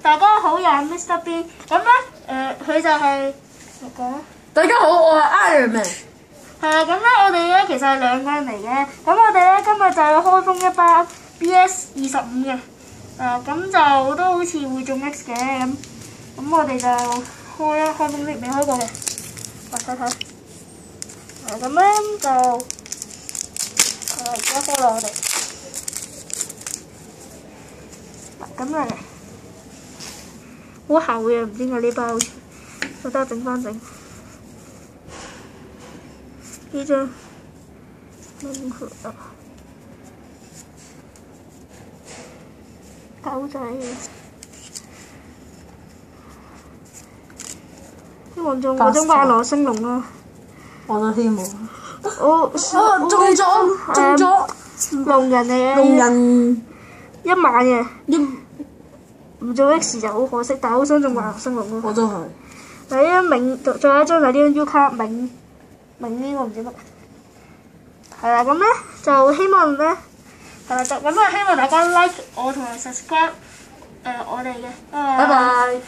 大家好，我係 Mr. B。咁咧佢就係我講。大家好，我係 Iron Man。係啊，咁咧我哋咧其實係兩個人嚟嘅。咁我哋咧今日就要開封一包 BS25嘅。咁就都好似會中 X 嘅咁。咁我哋就開封啲未開過嘅。睇睇。咁咧就而家開落我哋。咁嚟。好厚嘅，唔知點解呢包好似，我等我整翻整。呢張蚊殼啊，狗仔嘅，希望中嗰種快樂升龍啦。我都希望。中咗龍人嚟嘅。龍人1萬嘅。唔做 X 就好可惜，但係好想中快樂升龍咯。我都係。嗱，呢張銘，仲有一張係呢張 U 卡銘呢個唔知乜。係啦，咁咧就希望咧係啦，就咁啊，希望大家 like 我同埋 subscribe 我哋嘅。拜拜。